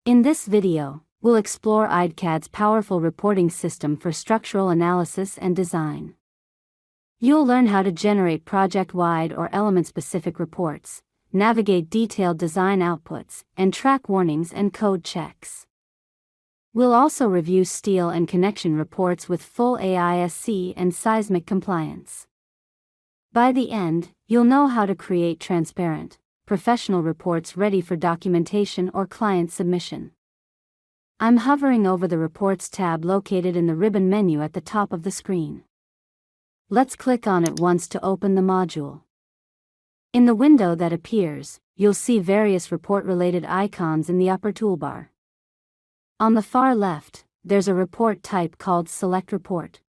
In this video, we'll explore ideCAD's powerful reporting system for structural analysis and design. You'll learn how to generate project-wide or element-specific reports, navigate detailed design outputs, and track warnings and code checks. We'll also review steel and connection reports with full AISC and seismic compliance. By the end, you'll know how to create transparent, professional reports ready for documentation or client submission. I'm hovering over the Reports tab located in the ribbon menu at the top of the screen. Let's click on it once to open the module. In the window that appears, you'll see various report-related icons in the upper toolbar. On the far left, there's a report type called Select Report.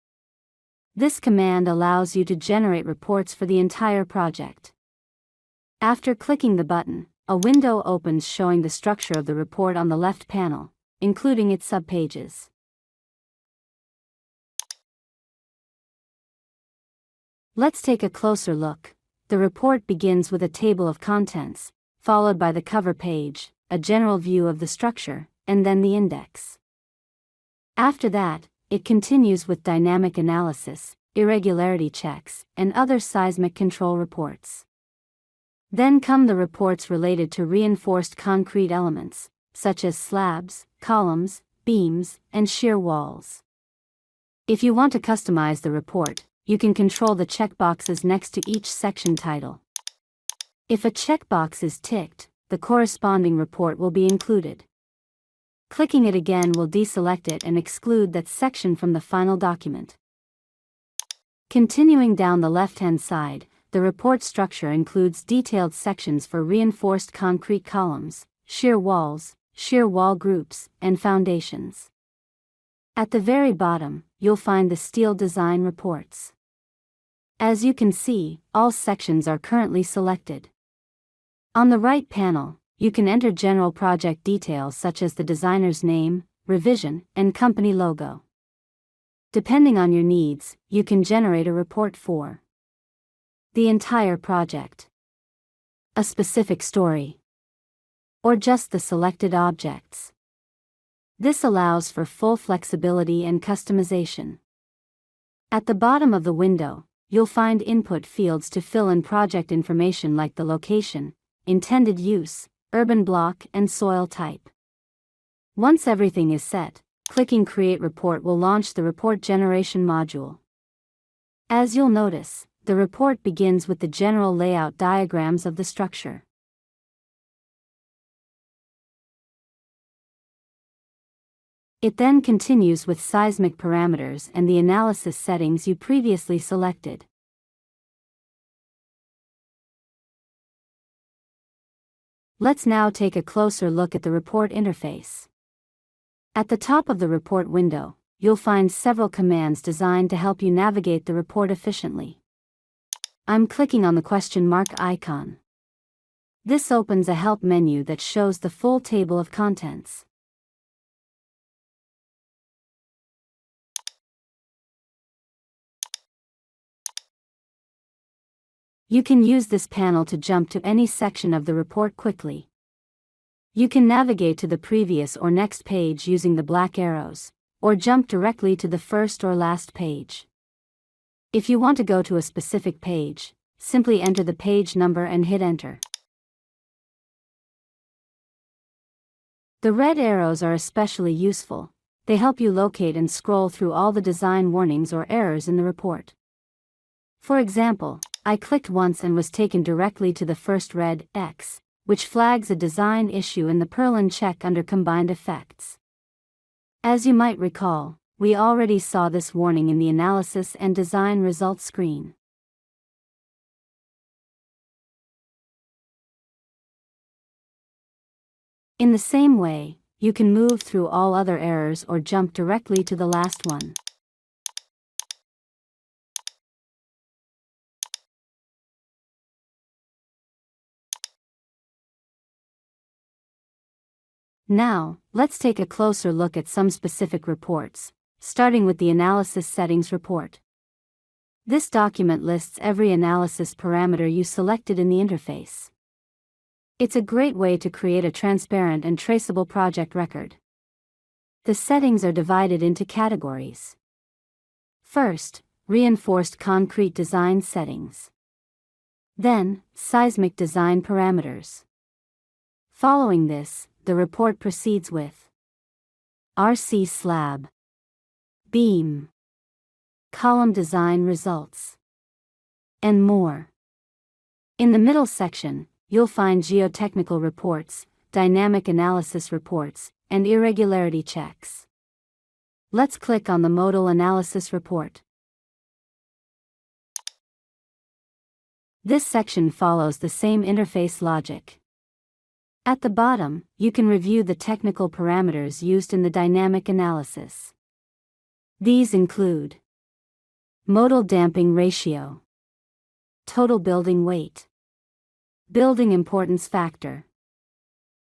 This command allows you to generate reports for the entire project. After clicking the button, a window opens showing the structure of the report on the left panel, including its subpages. Let's take a closer look. The report begins with a table of contents, followed by the cover page, a general view of the structure, and then the index. After that, it continues with dynamic analysis, irregularity checks, and other seismic control reports. Then come the reports related to reinforced concrete elements, such as slabs, columns, beams, and shear walls. If you want to customize the report, you can control the checkboxes next to each section title. If a checkbox is ticked, the corresponding report will be included. Clicking it again will deselect it and exclude that section from the final document. Continuing down the left-hand side, the report structure includes detailed sections for reinforced concrete columns, shear walls, shear wall groups, and foundations. At the very bottom, you'll find the steel design reports. As you can see, all sections are currently selected. On the right panel, you can enter general project details such as the designer's name, revision, and company logo. Depending on your needs, you can generate a report for the entire project, a specific story, or just the selected objects. This allows for full flexibility and customization. At the bottom of the window, you'll find input fields to fill in project information like the location, intended use, urban block, and soil type. Once everything is set, clicking Create Report will launch the report generation module. As you'll notice, the report begins with the general layout diagrams of the structure. It then continues with seismic parameters and the analysis settings you previously selected. Let's now take a closer look at the report interface. At the top of the report window, you'll find several commands designed to help you navigate the report efficiently. I'm clicking on the question mark icon. This opens a help menu that shows the full table of contents. You can use this panel to jump to any section of the report quickly. You can navigate to the previous or next page using the black arrows, or jump directly to the first or last page. If you want to go to a specific page, simply enter the page number and hit enter. The red arrows are especially useful. They help you locate and scroll through all the design warnings or errors in the report. For example, I clicked once and was taken directly to the first red X, which flags a design issue in the purlin check under Combined Effects. As you might recall, we already saw this warning in the Analysis and Design Results screen. In the same way, you can move through all other errors or jump directly to the last one. Now, let's take a closer look at some specific reports, starting with the Analysis Settings report. This document lists every analysis parameter you selected in the interface. It's a great way to create a transparent and traceable project record. The settings are divided into categories. First, reinforced concrete design settings. Then, seismic design parameters. Following this, the report proceeds with RC slab, beam, column design results, and more. In the middle section, you'll find geotechnical reports, dynamic analysis reports, and irregularity checks. Let's click on the modal analysis report. This section follows the same interface logic. At the bottom, you can review the technical parameters used in the dynamic analysis. These include modal damping ratio, total building weight, building importance factor,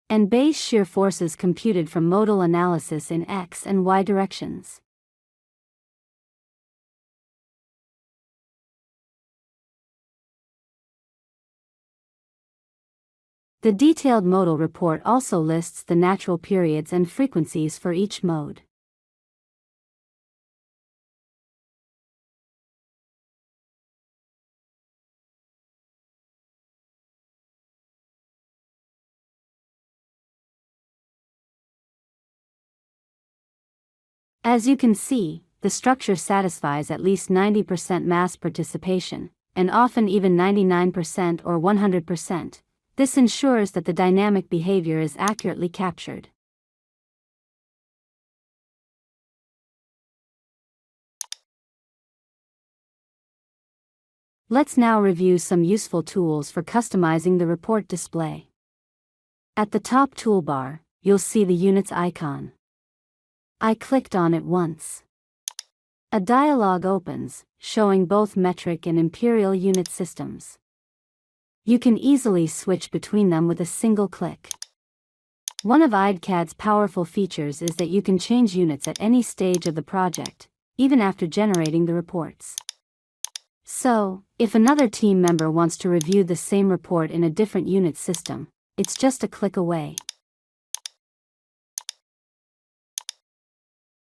and base shear forces computed from modal analysis in X and Y directions. The detailed modal report also lists the natural periods and frequencies for each mode. As you can see, the structure satisfies at least 90% mass participation, and often even 99% or 100%. This ensures that the dynamic behavior is accurately captured. Let's now review some useful tools for customizing the report display. At the top toolbar, you'll see the units icon. I clicked on it once. A dialog opens, showing both metric and imperial unit systems. You can easily switch between them with a single click. One of ideCAD's powerful features is that you can change units at any stage of the project, even after generating the reports. So, if another team member wants to review the same report in a different unit system, it's just a click away.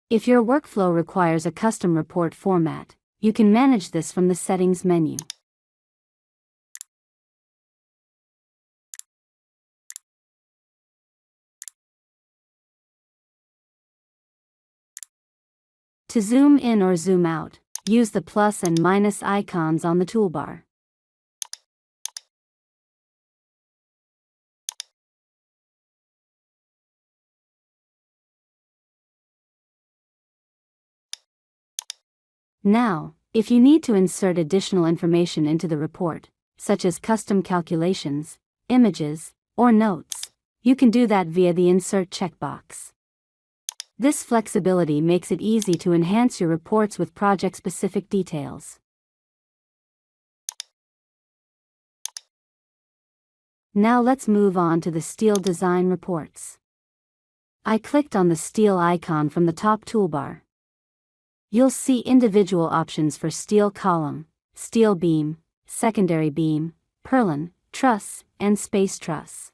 If your workflow requires a custom report format, you can manage this from the Settings menu. To zoom in or zoom out, use the plus and minus icons on the toolbar. Now, if you need to insert additional information into the report, such as custom calculations, images, or notes, you can do that via the Insert checkbox. This flexibility makes it easy to enhance your reports with project-specific details. Now let's move on to the steel design reports. I clicked on the steel icon from the top toolbar. You'll see individual options for steel column, steel beam, secondary beam, purlin, truss, and space truss.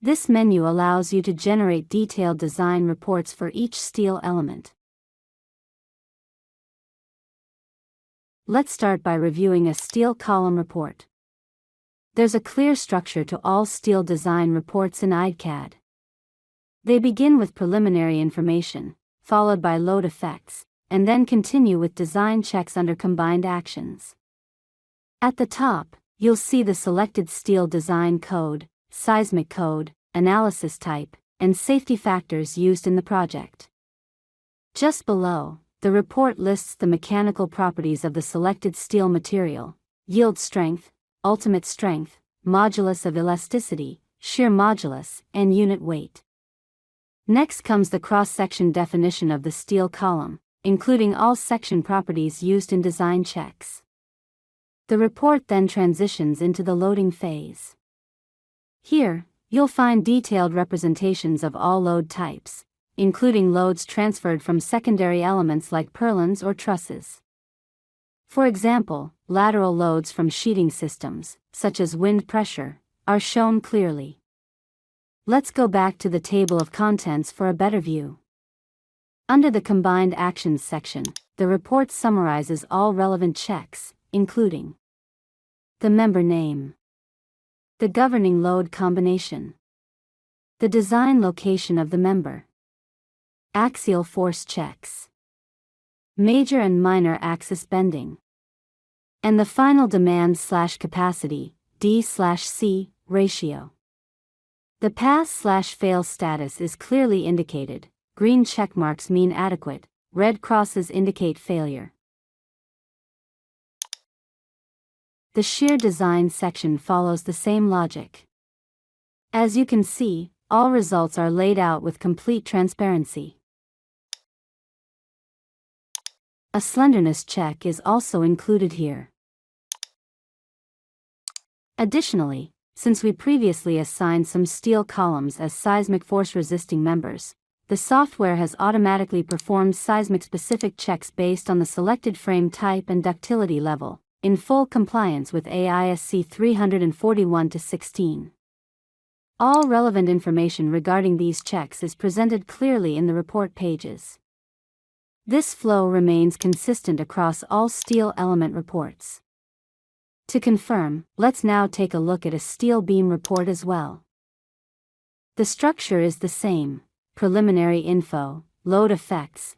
This menu allows you to generate detailed design reports for each steel element. Let's start by reviewing a steel column report. There's a clear structure to all steel design reports in ideCAD. They begin with preliminary information, followed by load effects, and then continue with design checks under combined actions. At the top, you'll see the selected steel design code, seismic code, analysis type, and safety factors used in the project. Just below, the report lists the mechanical properties of the selected steel material: yield strength, ultimate strength, modulus of elasticity, shear modulus, and unit weight. Next comes the cross-section definition of the steel column, including all section properties used in design checks. The report then transitions into the loading phase. Here, you'll find detailed representations of all load types, including loads transferred from secondary elements like purlins or trusses. For example, lateral loads from sheeting systems, such as wind pressure, are shown clearly. Let's go back to the table of contents for a better view. Under the Combined Actions section, the report summarizes all relevant checks, including the member name, the governing load combination, the design location of the member, axial force checks, major and minor axis bending, and the final demand/capacity, D/C, ratio. The pass/fail status is clearly indicated. Green checkmarks mean adequate, red crosses indicate failure. The shear design section follows the same logic. As you can see, all results are laid out with complete transparency. A slenderness check is also included here. Additionally, since we previously assigned some steel columns as seismic force-resisting members, the software has automatically performed seismic-specific checks based on the selected frame type and ductility level, in full compliance with AISC 341-16. All relevant information regarding these checks is presented clearly in the report pages. This flow remains consistent across all steel element reports. To confirm, let's now take a look at a steel beam report as well. The structure is the same: preliminary info, load effects,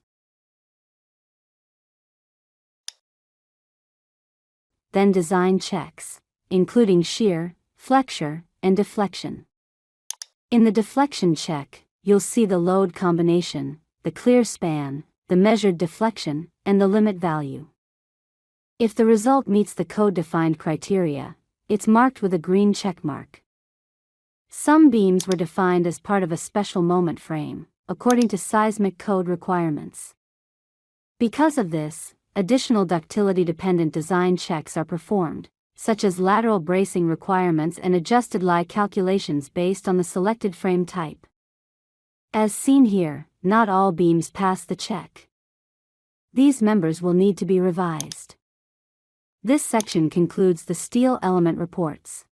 then design checks, including shear, flexure, and deflection. In the deflection check, you'll see the load combination, the clear span, the measured deflection, and the limit value. If the result meets the code-defined criteria, it's marked with a green checkmark. Some beams were defined as part of a special moment frame, according to seismic code requirements. Because of this, additional ductility-dependent design checks are performed, such as lateral bracing requirements and adjusted lie calculations based on the selected frame type. As seen here, not all beams pass the check. These members will need to be revised. This section concludes the steel element reports.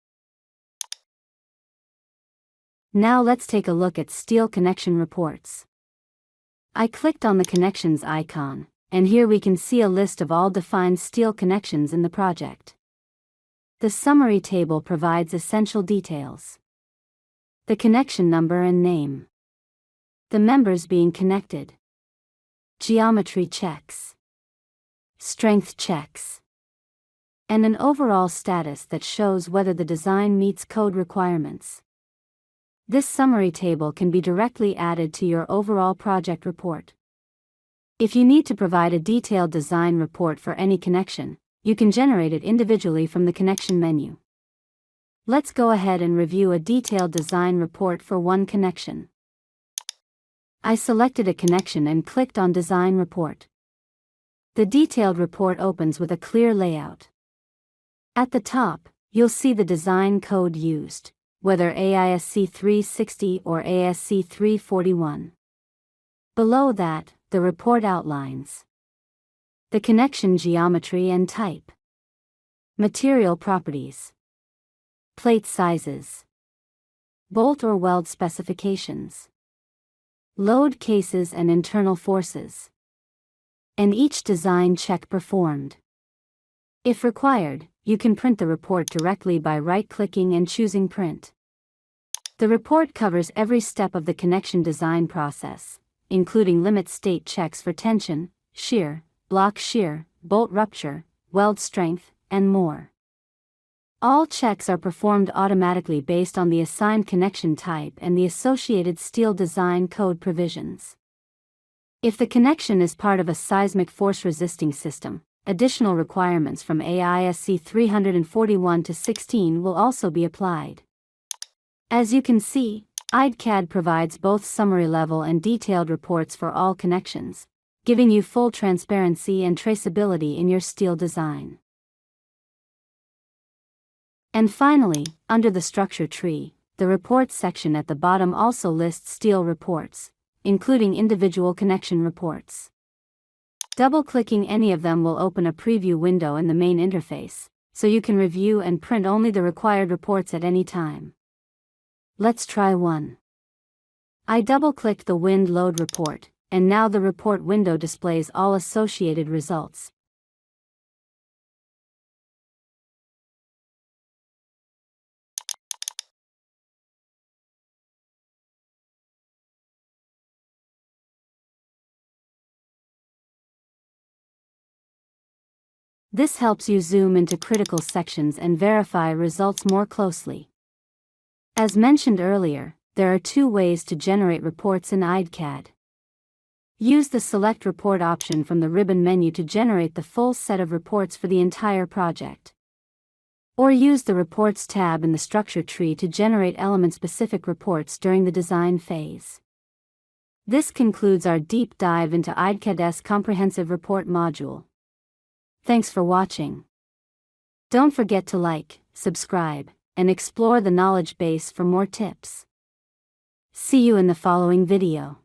Now let's take a look at steel connection reports. I clicked on the connections icon, and here we can see a list of all defined steel connections in the project. The summary table provides essential details: the connection number and name, the members being connected, geometry checks, strength checks, and an overall status that shows whether the design meets code requirements. This summary table can be directly added to your overall project report. If you need to provide a detailed design report for any connection, you can generate it individually from the connection menu. Let's go ahead and review a detailed design report for one connection. I selected a connection and clicked on Design Report. The detailed report opens with a clear layout. At the top, you'll see the design code used, whether AISC 360 or AISC 341. Below that, the report outlines the connection geometry and type, material properties, plate sizes, bolt or weld specifications, load cases and internal forces, and each design check performed. If required, you can print the report directly by right-clicking and choosing Print. The report covers every step of the connection design process, including limit state checks for tension, shear, block shear, bolt rupture, weld strength, and more. All checks are performed automatically based on the assigned connection type and the associated steel design code provisions. If the connection is part of a seismic force-resisting system, additional requirements from AISC 341-16 will also be applied. As you can see, ideCAD provides both summary level and detailed reports for all connections, giving you full transparency and traceability in your steel design. And finally, under the structure tree, the reports section at the bottom also lists steel reports, including individual connection reports. Double-clicking any of them will open a preview window in the main interface, so you can review and print only the required reports at any time. Let's try one. I double-click the wind load report, and now the report window displays all associated results. This helps you zoom into critical sections and verify results more closely. As mentioned earlier, there are two ways to generate reports in ideCAD. Use the Select Report option from the ribbon menu to generate the full set of reports for the entire project. Or use the Reports tab in the structure tree to generate element-specific reports during the design phase. This concludes our deep dive into ideCAD's comprehensive report module. Thanks for watching. Don't forget to like, subscribe, and explore the knowledge base for more tips. See you in the following video.